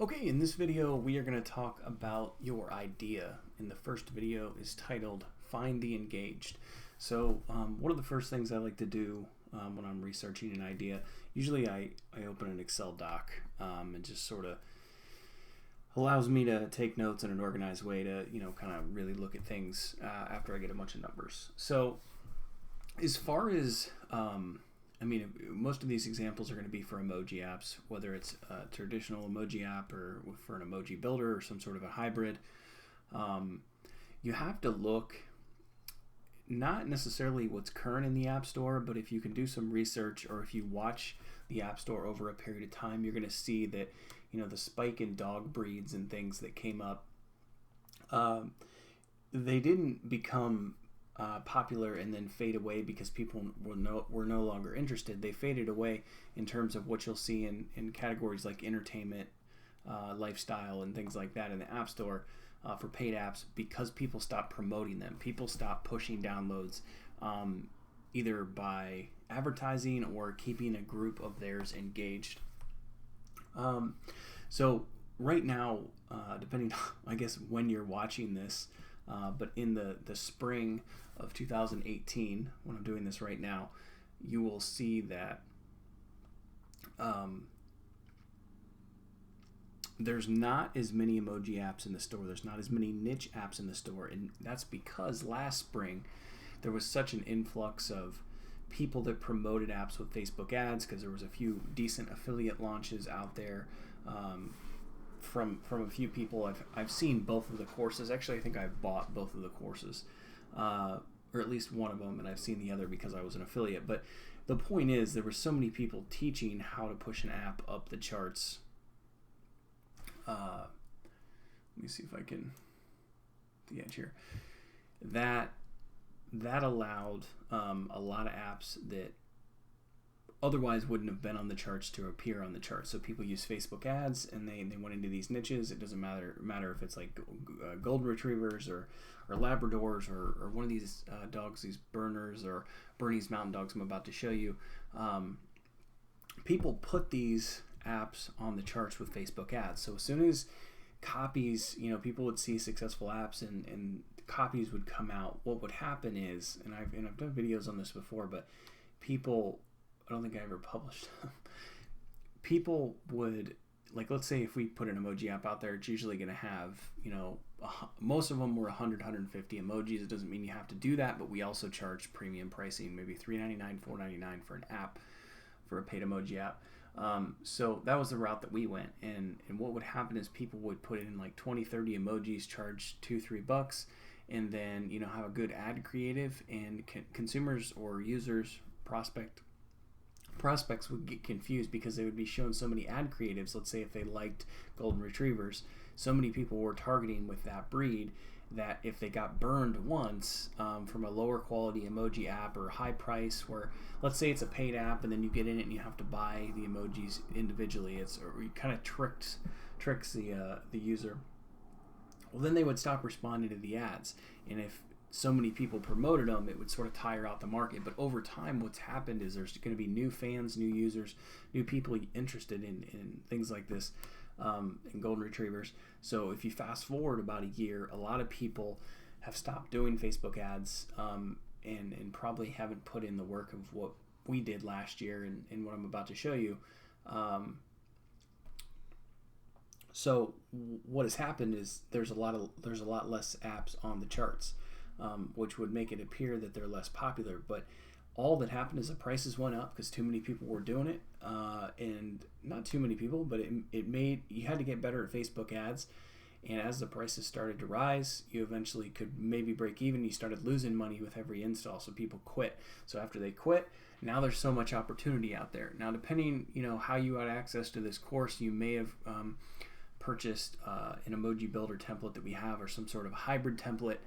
Okay, in this video we are going to talk about your idea, and the first video is titled Find the Engaged. So one of the first things I like to do when I'm researching an idea, usually I open an Excel doc and just sort of allows me to take notes in an organized way to kind of really look at things after I get a bunch of numbers. So as far as most of these examples are going to be for emoji apps, whether it's a traditional emoji app or for an emoji builder or some sort of a hybrid. You have to look not necessarily what's current in the App Store, but if you can do some research or if you watch the App Store over a period of time, you're going to see that the spike in dog breeds and things that came up, they didn't become popular and then fade away because people were no longer interested. They faded away in terms of what you'll see in categories like entertainment, lifestyle, and things like that in the App Store for paid apps, because people stopped promoting them. People stopped pushing downloads either by advertising or keeping a group of theirs engaged. So right now, depending I guess when you're watching this, but in the spring of 2018, when I'm doing this right now, you will see that there's not as many emoji apps in the store. There's not as many niche apps in the store, and that's because last spring there was such an influx of people that promoted apps with Facebook ads, because there was a few decent affiliate launches out there. From a few people. I've seen both of the courses. Actually, I think I've bought both of the courses, or at least one of them, and I've seen the other because I was an affiliate. But the point is, there were so many people teaching how to push an app up the charts. Let me see if I can the edge here. That allowed a lot of apps that otherwise wouldn't have been on the charts to appear on the charts. So people use Facebook ads, and they went into these niches. It doesn't matter if it's like golden retrievers or Labradors or one of these dogs, these Berners or Bernese Mountain Dogs I'm about to show you. People put these apps on the charts with Facebook ads. So as soon as copies, people would see successful apps and copies would come out, what would happen is, and I've done videos on this before, but people, I don't think I ever published them. People would, like, let's say if we put an emoji app out there, it's usually going to have, most of them were 100, 150 emojis. It doesn't mean you have to do that, but we also charge premium pricing, maybe $3.99, $4.99 for an app, for a paid emoji app. So that was the route that we went. And what would happen is people would put in like 20, 30 emojis, charge $2-3, and then, have a good ad creative, and consumers or users, prospects would get confused because they would be shown so many ad creatives. Let's say if they liked golden retrievers, so many people were targeting with that breed that if they got burned once from a lower quality emoji app or high price, where let's say it's a paid app and then you get in it and you have to buy the emojis individually, it kind of tricks the user. Well, then they would stop responding to the ads, and if so many people promoted them, it would sort of tire out the market. But over time, what's happened is there's going to be new fans, new users, new people interested in things like this, in golden retrievers. So if you fast forward about a year, a lot of people have stopped doing Facebook ads and probably haven't put in the work of what we did last year and what I'm about to show you. So what has happened is there's a lot less apps on the charts. Which would make it appear that they're less popular, but all that happened is the prices went up because too many people were doing it, and not too many people, but it made you had to get better at Facebook ads, and as the prices started to rise, you eventually could maybe break even. You started losing money with every install, so people quit. So after they quit, now there's so much opportunity out there. Now, depending how you had access to this course, you may have purchased an emoji builder template that we have, or some sort of hybrid template.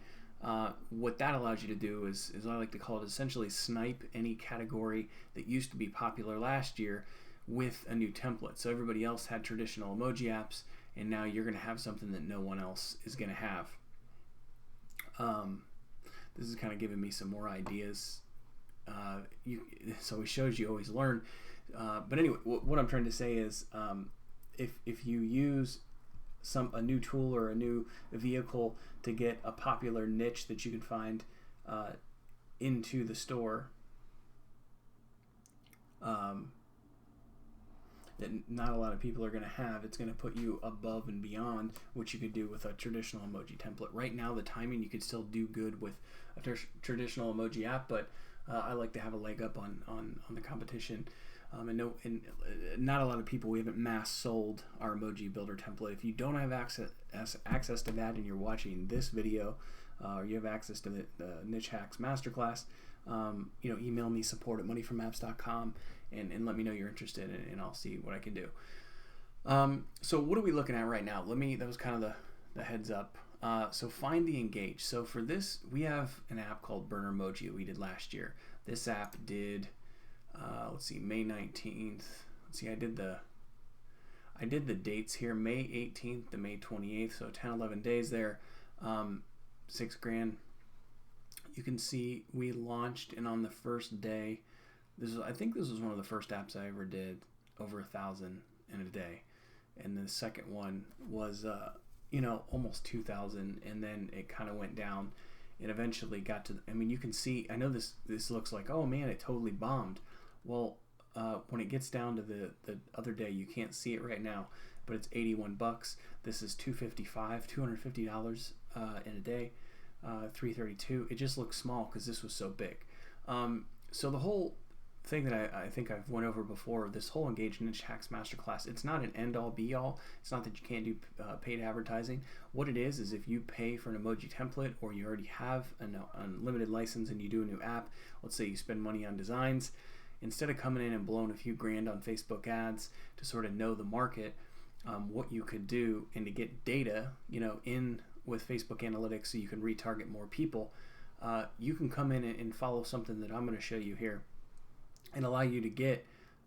What that allows you to do is I like to call it essentially snipe any category that used to be popular last year with a new template. So everybody else had traditional emoji apps, and now you're going to have something that no one else is going to have. This is kind of giving me some more ideas. So it shows you always learn. But anyway, what I'm trying to say is if you use a new tool or a new vehicle to get a popular niche that you can find into the store, that not a lot of people are going to have, it's going to put you above and beyond what you could do with a traditional emoji template. Right now, the timing, you could still do good with a traditional emoji app, but I like to have a leg up on the competition. And not a lot of people, we haven't mass sold our emoji builder template. If you don't have access to that and you're watching this video, or you have access to the Niche Hacks Masterclass, email me, support@moneyfromapps.com, and let me know you're interested, and I'll see what I can do. So what are we looking at right now? That was kind of the heads up. So find the engage. So for this, we have an app called Burner Emoji that we did last year. This app did, May 19th. Let's see, I did the dates here, May 18th to May 28th, so 10, 11 days there, $6,000. You can see we launched, and on the first day, I think this was one of the first apps I ever did over 1,000 in a day, and the second one was almost 2,000, and then it kind of went down. It eventually got to, you can see, I know this looks like, oh man, it totally bombed. Well, when it gets down to the other day, you can't see it right now, but it's $81. This is $250 in a day, $332. It just looks small because this was so big. So the whole thing that I think I've went over before, this whole Engage Niche Hacks Masterclass, it's not an end-all be-all. It's not that you can't do paid advertising. What it is if you pay for an emoji template, or you already have an unlimited license and you do a new app, let's say you spend money on designs, instead of coming in and blowing a few grand on Facebook ads to sort of know the market, what you could do, and to get data, in with Facebook analytics so you can retarget more people, you can come in and follow something that I'm going to show you here, and allow you to get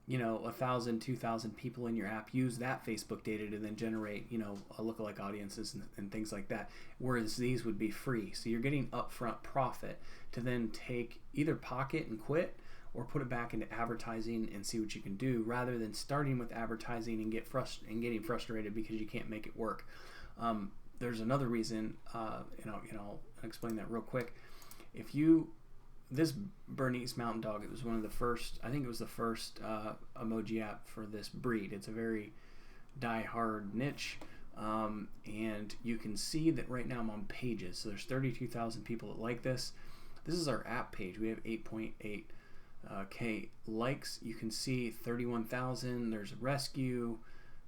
1,000, 2,000 people in your app, use that Facebook data to then generate a lookalike audiences and things like that, whereas these would be free. So you're getting upfront profit to then take, either pocket and quit, or put it back into advertising and see what you can do, rather than starting with advertising and getting frustrated because you can't make it work. There's another reason, and I'll explain that real quick. This Bernese Mountain Dog, it was one of the first, I think it was the first emoji app for this breed. It's a very die-hard niche, and you can see that right now I'm on pages. So there's 32,000 people that like this. This is our app page. We have 8.8 K likes. You can see 31,000. There's rescue,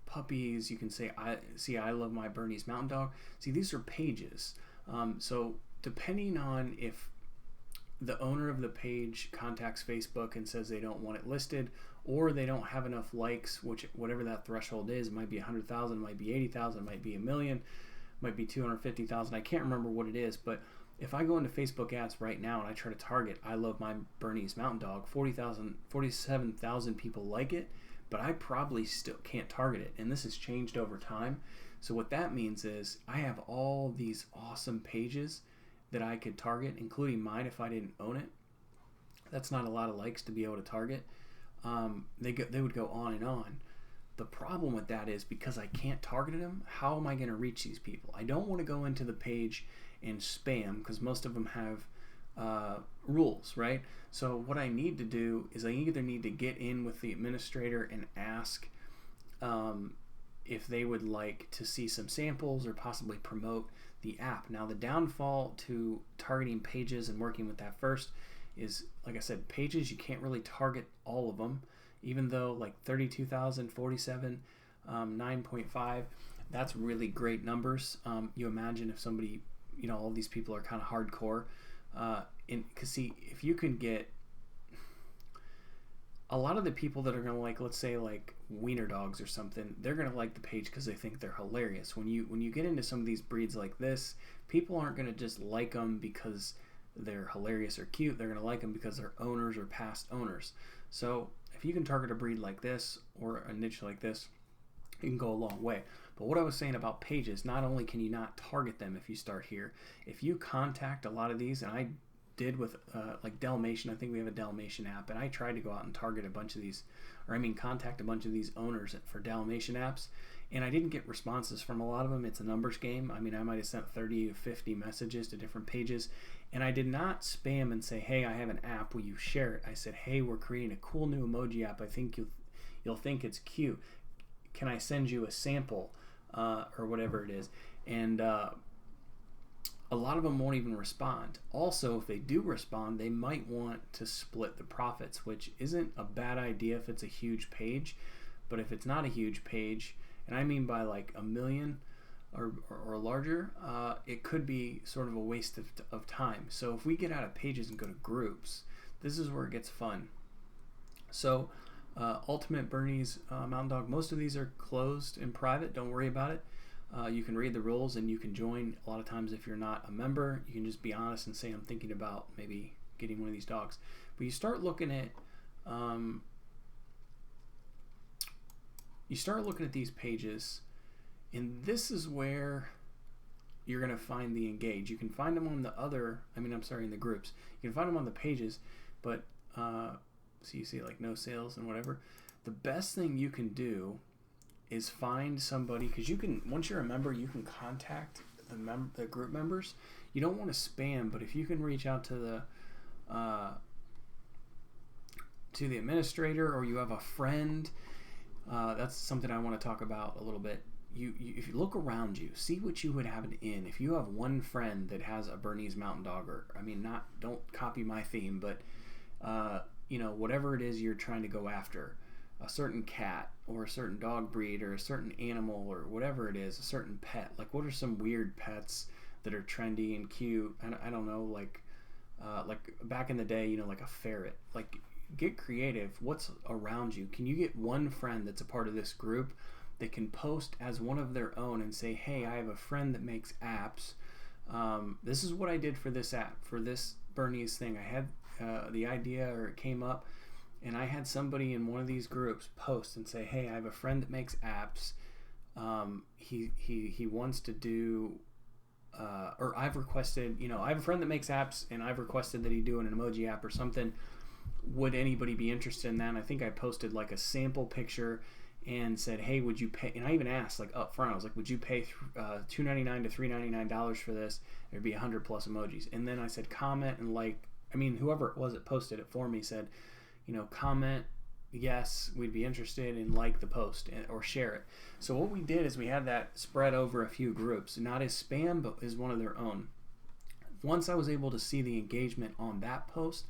puppies. You can say I love my Bernese Mountain Dog. See, these are pages. So depending on if the owner of the page contacts Facebook and says they don't want it listed, or they don't have enough likes, whatever that threshold is, it might be 100,000, it might be 80,000, it might be 1 million, it might be 250,000. I can't remember what it is, but if I go into Facebook ads right now and I try to target I love my Bernese Mountain Dog, 47,000 people like it, but I probably still can't target it, and this has changed over time. So what that means is I have all these awesome pages that I could target, including mine if I didn't own it. That's not a lot of likes to be able to target. They would go on and on. The problem with that is, because I can't target them, how am I going to reach these people? I don't want to go into the page and spam, because most of them have rules, right? So what I need to do is I either need to get in with the administrator and ask if they would like to see some samples or possibly promote the app. Now, the downfall to targeting pages and working with that first is, like I said, pages, you can't really target all of them, even though like 32,000, 47, 9.5, that's really great numbers. You imagine if somebody, all these people are kind of hardcore, because see, if you can get a lot of the people that are going to like, let's say like wiener dogs or something, they're going to like the page because they think they're hilarious. When you get into some of these breeds like this, people aren't going to just like them because they're hilarious or cute. They're going to like them because they're owners or past owners. So if you can target a breed like this or a niche like this, you can go a long way. But what I was saying about pages, not only can you not target them if you start here, if you contact a lot of these, and I did with like Dalmatian. I think we have a Dalmatian app, and I tried to go out and target a bunch of these, contact a bunch of these owners for Dalmatian apps, and I didn't get responses from a lot of them. It's a numbers game. I mean, I might have sent 30 to 50 messages to different pages, and I did not spam and say, hey, I have an app, will you share it? I said, hey, we're creating a cool new emoji app. I think you'll think it's cute. Can I send you a sample or whatever it is? And a lot of them won't even respond. Also, if they do respond, they might want to split the profits, which isn't a bad idea if it's a huge page. But if it's not a huge page, and I mean by like 1 million or larger, it could be sort of a waste of time. So if we get out of pages and go to groups, this is where it gets fun. So Ultimate Bernie's Mountain Dog, most of these are closed in private. Don't worry about it. You can read the rules and you can join. A lot of times if you're not a member, you can just be honest and say, I'm thinking about maybe getting one of these dogs. But you start looking at these pages, and this is where you're going to find the engage. You can find them on in the groups. You can find them on the pages, but so you see like no sales and whatever. The best thing you can do is find somebody, because you can, once you're a member, you can contact the group members. You don't want to spam, but if you can reach out to the administrator, or you have a friend, that's something I want to talk about a little bit. If you look around you, see what you would have in. If you have one friend that has a Bernese Mountain Dog, or don't copy my theme, but whatever it is you're trying to go after, a certain cat or a certain dog breed or a certain animal or whatever it is, a certain pet. Like, what are some weird pets that are trendy and cute? I don't know, like back in the day, like a ferret. Like, get creative. What's around you? Can you get one friend that's a part of this group that can post as one of their own and say, hey, I have a friend that makes apps. This is what I did for this app, for this Bernese thing. I had the idea, or it came up, and I had somebody in one of these groups post and say, hey, I have a friend that makes apps. He wants to do, or I've requested, I have a friend that makes apps, and I've requested that he do an emoji app or something. Would anybody be interested in that? And I think I posted like a sample picture and said, hey, would you pay? And I even asked like up front, I was like, would you pay $2.99 to $3.99 for this? There'd be 100 plus emojis. And then I said, comment and whoever it was that posted it for me said, comment, yes, we'd be interested, and like the post or share it. So what we did is we had that spread over a few groups, not as spam, but as one of their own. Once I was able to see the engagement on that post,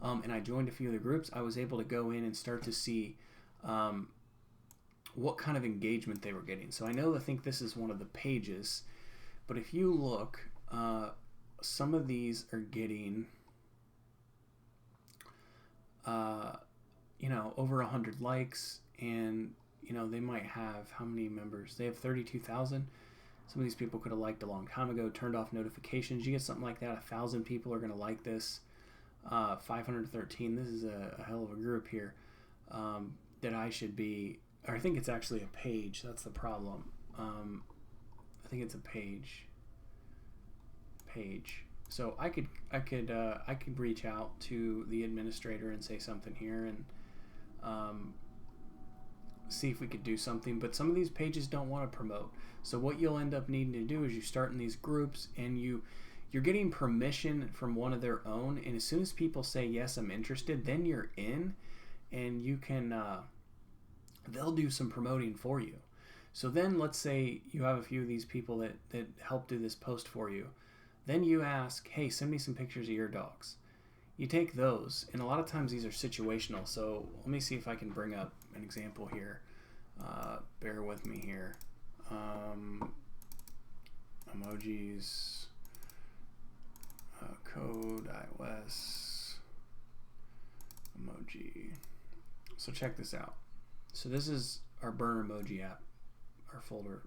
and I joined a few of the groups, I was able to go in and start to see what kind of engagement they were getting. So I think this is one of the pages, but if you look, some of these are getting over 100 likes, and they might have, how many members? They have 32,000. Some of these people could have liked a long time ago, turned off notifications. You get something like that, 1,000 people are going to like this. 513, this is a hell of a group here, that I should be, or I think it's actually a page. That's the problem. I think it's a page. So I could reach out to the administrator and say something here, and see if we could do something. But some of these pages don't want to promote. So what you'll end up needing to do is you start in these groups, and you're getting permission from one of their own. And as soon as people say, yes, I'm interested, then you're in, and you can, they'll do some promoting for you. So then let's say you have a few of these people that help do this post for you. Then you ask, hey, send me some pictures of your dogs. You take those, and a lot of times these are situational. So let me see if I can bring up an example here. Bear with me here. Emojis, code, iOS, emoji. So check this out. So this is our burn emoji app, our folder,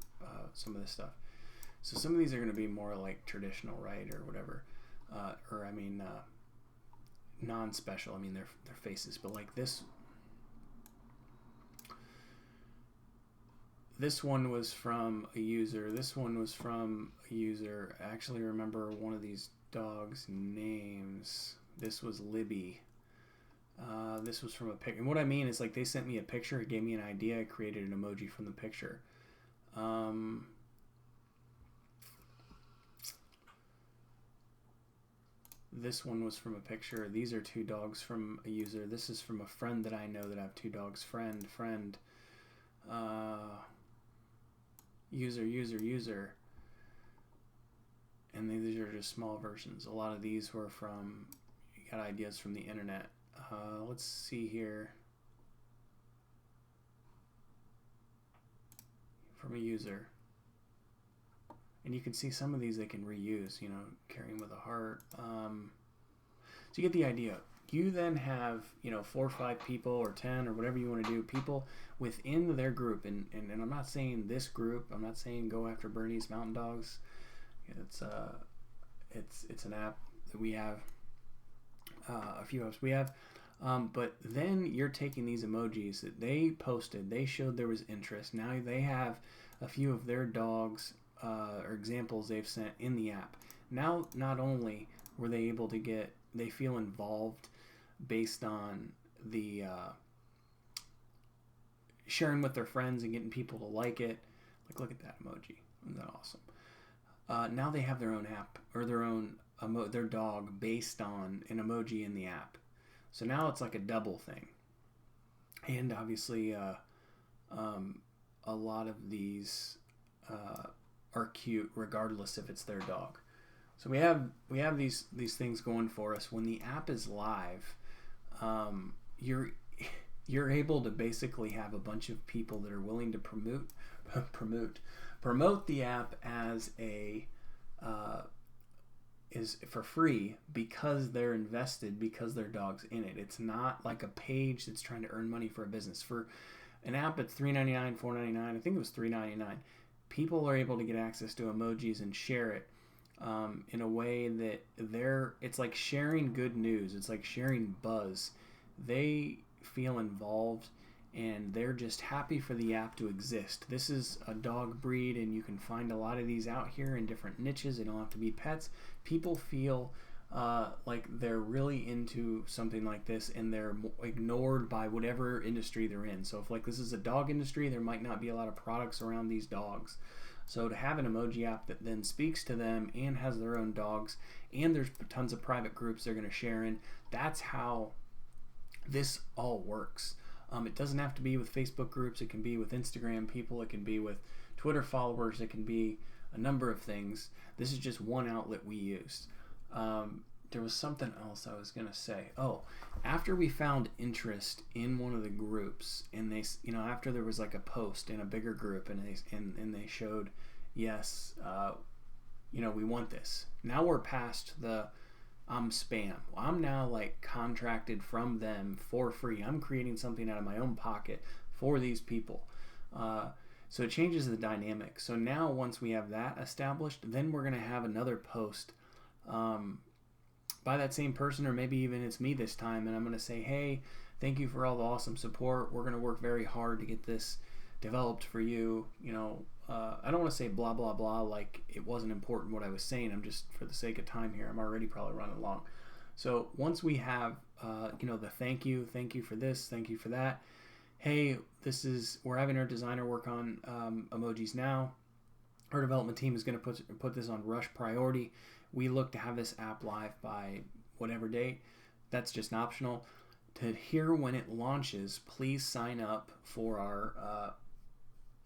some of this stuff. So some of these are going to be more like traditional, right, or whatever, non-special. Their faces, but like this one was from a user. This one was from a user. I actually remember one of these dogs' names. This was Libby. This was from a pic. And what I mean is, like, they sent me a picture. It gave me an idea. I created an emoji from the picture. This one was from a picture. These are 2 dogs from a user. This is from a friend that I know that I have 2 dogs. Friend. User. And these are just small versions. A lot of these were from, you got ideas from the internet. Let's see here. From a user. And you can see some of these they can reuse, you know, carrying with a heart. So you get the idea. You then have, you know, 4 or 5 people or 10 or whatever you want to do, people within their group. And I'm not saying this group. I'm not saying go after Bernese Mountain Dogs. It's an app that we have, a few apps we have. But then you're taking these emojis that they posted. They showed there was interest. Now they have a few of their dogs or examples they've sent in the app. Now, not only were they able to get, they feel involved based on the sharing with their friends and getting people to like it. Like, look at that emoji. Isn't that awesome? Now they have their own app or their own their dog based on an emoji in the app. So now it's like a double thing. And obviously, a lot of these are cute regardless if it's their dog. So we have these things going for us. When the app is live, you're able to basically have a bunch of people that are willing to promote the app as a is for free because they're invested, because their dog's in it. It's not like a page that's trying to earn money for a business. For an app at $3.99, $4.99, I think it was $3.99. People are able to get access to emojis and share it in a way that it's like sharing good news. It's like sharing buzz. They feel involved and they're just happy for the app to exist. This is a dog breed, and you can find a lot of these out here in different niches. They don't have to be pets. People feel like they're really into something like this, and they're ignored by whatever industry they're in. So if like this is a dog industry, there might not be a lot of products around these dogs. So to have an emoji app that then speaks to them and has their own dogs, and there's tons of private groups they're going to share in, that's how this all works. It doesn't have to be with Facebook groups. It can be with Instagram people. It can be with Twitter followers. It can be a number of things. This is just one outlet we used. There was something else I was going to say. Oh, after we found interest in one of the groups, and they, you know, after there was like a post in a bigger group, and they showed, yes, you know, we want this. Now we're past the I'm spam. I'm now like contracted from them for free. I'm creating something out of my own pocket for these people. So it changes the dynamic. So now once we have that established, then we're going to have another post by that same person, or maybe even it's me this time, and I'm going to say, hey, thank you for all the awesome support. We're going to work very hard to get this developed for you. You know, I don't want to say blah, blah, blah, like it wasn't important what I was saying. I'm just, for the sake of time here, I'm already probably running long. So once we have, you know, the thank you for this, thank you for that. Hey, we're having our designer work on emojis now. Our development team is going to put this on rush priority. We look to have this app live by whatever date. That's just optional. To hear when it launches, please sign up for our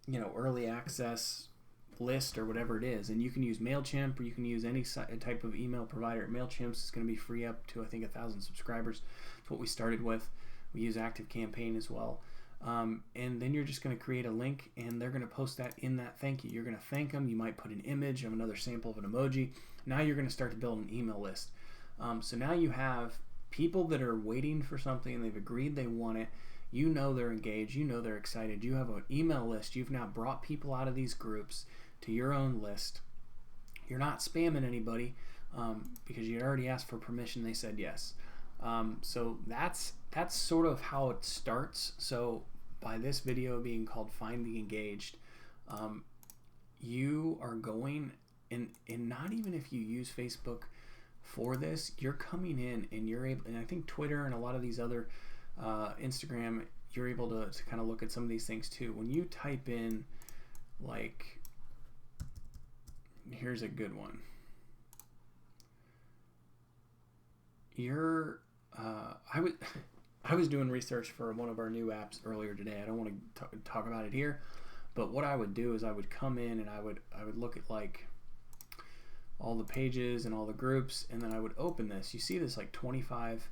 you know, early access list or whatever it is. And you can use MailChimp, or you can use any type of email provider. MailChimp's is going to be free up to, I think, 1,000 subscribers. That's what we started with. We use ActiveCampaign as well. And then you're just going to create a link, and they're going to post that in that thank you. You're going to thank them. You might put an image of another sample of an emoji. Now you're going to start to build an email list. So now you have people that are waiting for something, and they've agreed they want it. You know they're engaged. You know they're excited. You have an email list. You've now brought people out of these groups to your own list. You're not spamming anybody because you already asked for permission. They said yes. So that's sort of how it starts. So by this video being called Find the Engaged, you are going, and not even if you use Facebook for this, you're coming in and you're able, and I think Twitter and a lot of these other Instagram, you're able to kind of look at some of these things too. When you type in, like, here's a good one. I was doing research for one of our new apps earlier today. I don't want to talk about it here, but what I would do is I would come in and I would look at like all the pages and all the groups, and then I would open this. You see this like 25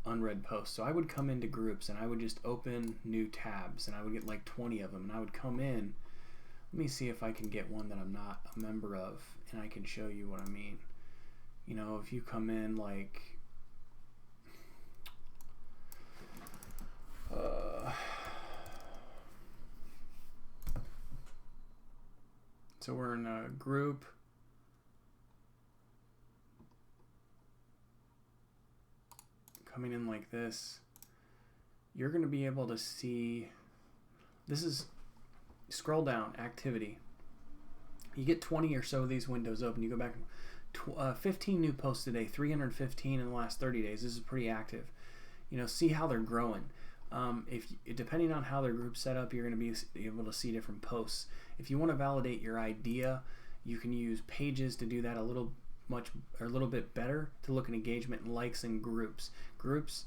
unread posts. So I would come into groups and I would just open new tabs, and I would get like 20 of them, and I would come in. Let me see if I can get one that I'm not a member of, and I can show you what I mean. You know, if you come in like so we're in a group. Coming in like this, you're going to be able to see, this is, scroll down, activity. You get 20 or so of these windows open. You go back, 15 new posts a day, 315 in the last 30 days. This is pretty active. You know, see how they're growing. Depending on how their group's set up, you're going to be able to see different posts. If you want to validate your idea, you can use pages to do that a little bit better, to look at engagement and likes and groups. Groups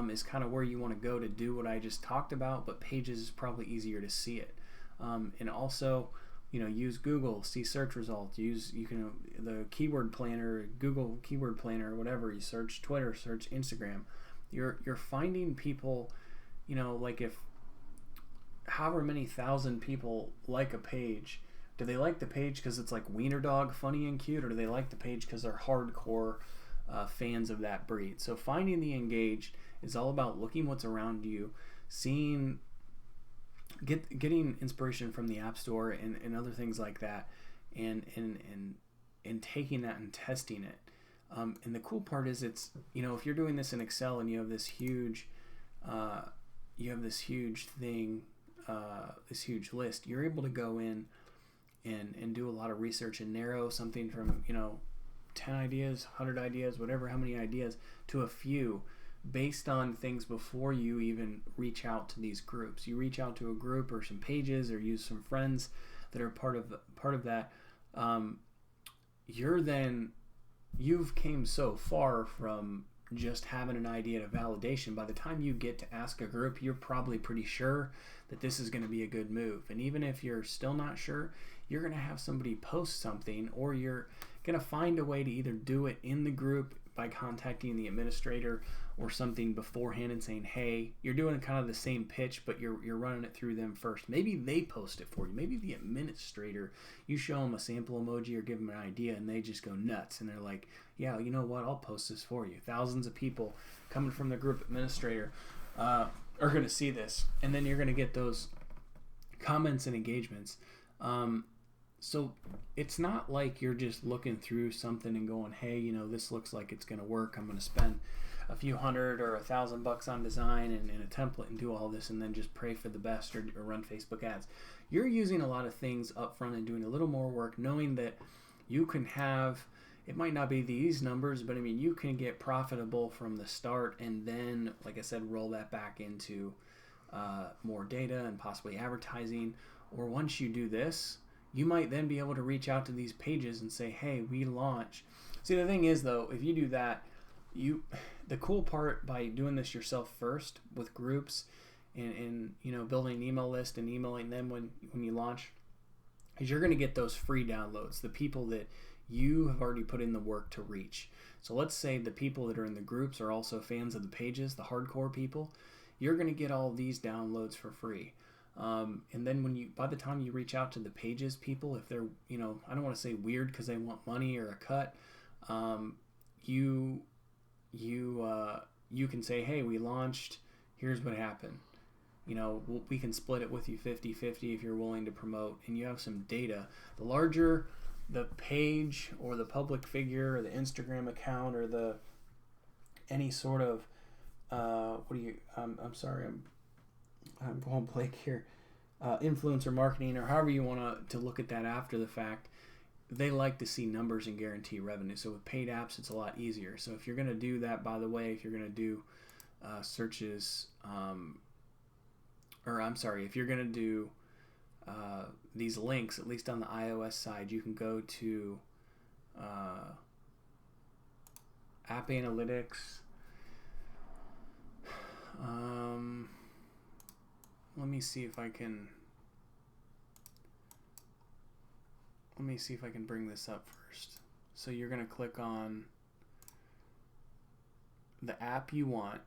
is kind of where you want to go to do what I just talked about, but pages is probably easier to see it. And also, you know, use Google, see search results. You can the keyword planner, Google keyword planner, or whatever. You search Twitter, search Instagram. You're finding people. You know, like if however many thousand people like a page, do they like the page because it's like wiener dog funny and cute, or do they like the page because they're hardcore fans of that breed? So finding the engaged is all about looking what's around you, seeing, getting inspiration from the App Store and other things like that, and taking that and testing it. And the cool part is, it's, you know, if you're doing this in Excel and you have this huge thing, this huge list, you're able to go in and do a lot of research and narrow something from, you know, 10 ideas, 100 ideas, whatever, how many ideas, to a few, based on things before you even reach out to these groups. You reach out to a group or some pages, or use some friends that are part of that. You've came so far from just having an idea to validation. By the time you get to ask a group, you're probably pretty sure that this is going to be a good move. And even if you're still not sure, you're going to have somebody post something, or you're going to find a way to either do it in the group by contacting the administrator or something beforehand and saying, hey, you're doing kind of the same pitch, but you're running it through them first. Maybe they post it for you. Maybe the administrator, you show them a sample emoji or give them an idea, and they just go nuts, and they're like, yeah, you know what, I'll post this for you. Thousands of people coming from the group administrator are going to see this, and then you're going to get those comments and engagements. So it's not like you're just looking through something and going, hey, you know, this looks like it's going to work. I'm going to spend a few $100 or $1,000 on design and a template and do all this, and then just pray for the best, or run Facebook ads. You're using a lot of things up front and doing a little more work, knowing that you can have, it might not be these numbers, but I mean, you can get profitable from the start, and then, like I said, roll that back into more data and possibly advertising. Or once you do this, you might then be able to reach out to these pages and say, hey, we launch. See, the thing is, though, if you do that, the cool part by doing this yourself first with groups and you know, building an email list and emailing them when you launch, is you're going to get those free downloads, the people that you have already put in the work to reach. So let's say the people that are in the groups are also fans of the pages, the hardcore people. You're going to get all these downloads for free. And then by the time you reach out to the pages people, if they're, you know, I don't want to say weird because they want money or a cut, you can say, hey, we launched, here's what happened. You know, we can split it with you 50-50 if you're willing to promote, and you have some data. The larger the page or the public figure or the Instagram account or any sort of I'm sorry, I'm going blank here, influencer marketing, or however you want to look at that after the fact, they like to see numbers and guarantee revenue. So with paid apps, it's a lot easier. So if you're going to do that, by the way, if you're going to do searches, if you're going to do these links, at least on the iOS side, you can go to App Analytics. Let me see if I can bring this up first. So you're going to click on the app you want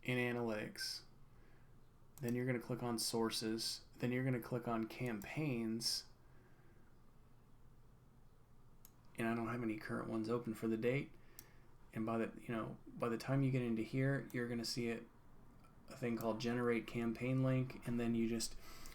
in Analytics. Then you're going to click on Sources. Then you're going to click on Campaigns. And I don't have any current ones open for the date. And by the time you get into here, you're going to see a thing called Generate Campaign Link, and then you just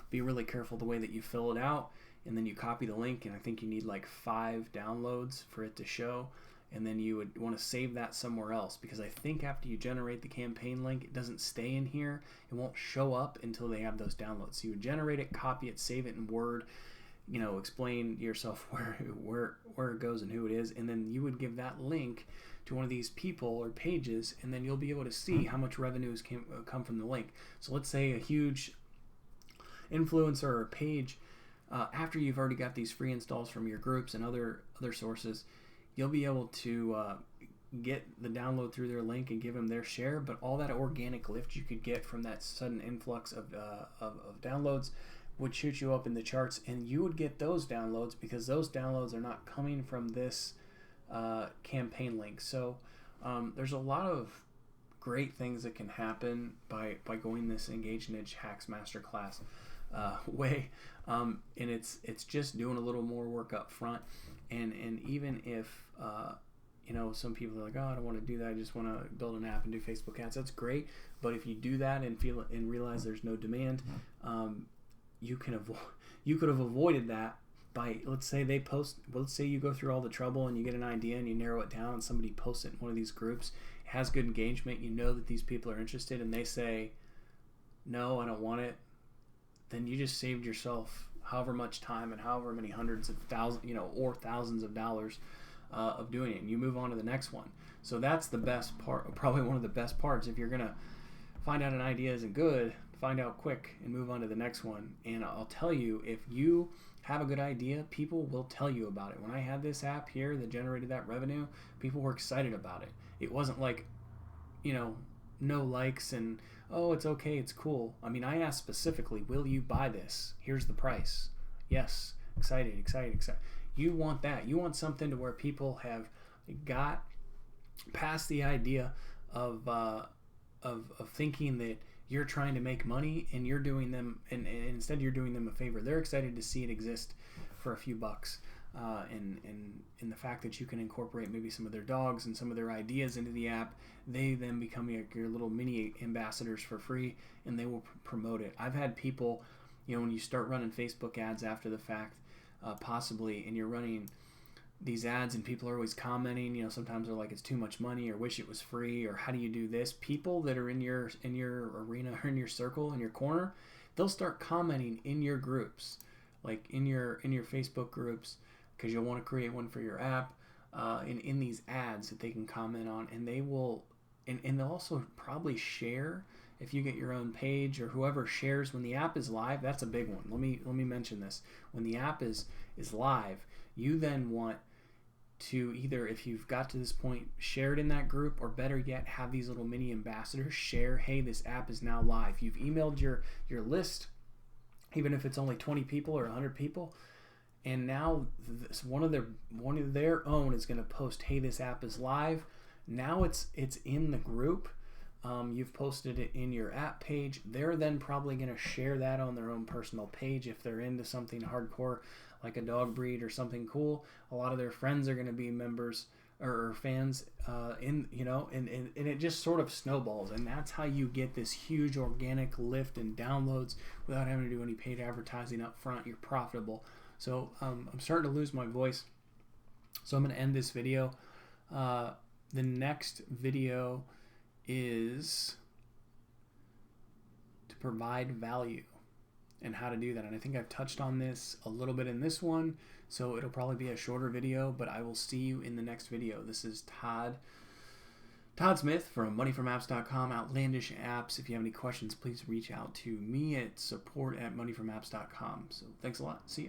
be really careful the way that you fill it out, and then you copy the link, and I think you need like 5 downloads for it to show, and then you would want to save that somewhere else, because I think after you generate the campaign link, it doesn't stay in here. It won't show up until they have those downloads. So you would generate it, copy it, save it in Word, explain yourself where it goes and who it is, and then you would give that link to one of these people or pages, and then you'll be able to see how much revenues come from the link. So let's say a huge influencer or page, after you've already got these free installs from your groups and other sources, you'll be able to get the download through their link and give them their share, but all that organic lift you could get from that sudden influx of downloads would shoot you up in the charts, and you would get those downloads because those downloads are not coming from this campaign link. So there's a lot of great things that can happen by going this Engage Niche Hacks Masterclass way, and it's just doing a little more work up front, and even if some people are like, oh, I don't want to do that, I just want to build an app and do Facebook ads. That's great, but if you do that and realize there's no demand, you could have avoided that by, let's say you go through all the trouble and you get an idea and you narrow it down and somebody posts it in one of these groups, has good engagement, you know that these people are interested, and they say, no, I don't want it, then you just saved yourself however much time and however many hundreds of thousands, or thousands of dollars of doing it, and you move on to the next one. So that's the best part, probably one of the best parts. If you're going to find out an idea isn't good, find out quick and move on to the next one. And I'll tell you, if you have a good idea, people will tell you about it. When I had this app here that generated that revenue, people were excited about it. It wasn't like, no likes and, oh, it's okay, it's cool. I mean, I asked specifically, will you buy this? Here's the price. Yes. Excited. You want that. You want something to where people have got past the idea of thinking that you're trying to make money and you're doing them, and instead you're doing them a favor. They're excited to see it exist for a few bucks, and the fact that you can incorporate maybe some of their dogs and some of their ideas into the app, they then become your little mini ambassadors for free, and they will promote it. I've had people, when you start running Facebook ads after the fact, possibly, and you're running these ads and people are always commenting, sometimes they're like, it's too much money, or wish it was free, or how do you do this? People that are in your arena or in your circle, in your corner, they'll start commenting in your groups, like in your Facebook groups, because you'll want to create one for your app, and in these ads that they can comment on, and they will, and they'll also probably share. If you get your own page, or whoever shares when the app is live, that's a big one. Let me mention this. When the app is live, you then want to either, if you've got to this point, share it in that group, or better yet, have these little mini ambassadors share, hey, this app is now live. You've emailed your list, even if it's only 20 people or 100 people, and now one of their own is going to post, hey, this app is live. Now it's in the group. You've posted it in your app page. They're then probably going to share that on their own personal page if they're into something hardcore like a dog breed or something cool. A lot of their friends are going to be members or fans, and it just sort of snowballs, and that's how you get this huge organic lift in downloads without having to do any paid advertising up front. You're profitable. So I'm starting to lose my voice, so I'm going to end this video. The next video is to provide value. and how to do that. And I think I've touched on this a little bit in this one, so it'll probably be a shorter video, but I will see you in the next video. This is Todd Smith from MoneyFromApps.com, Outlandish Apps. If you have any questions, please reach out to me at support@MoneyFromApps.com. So thanks a lot. See ya.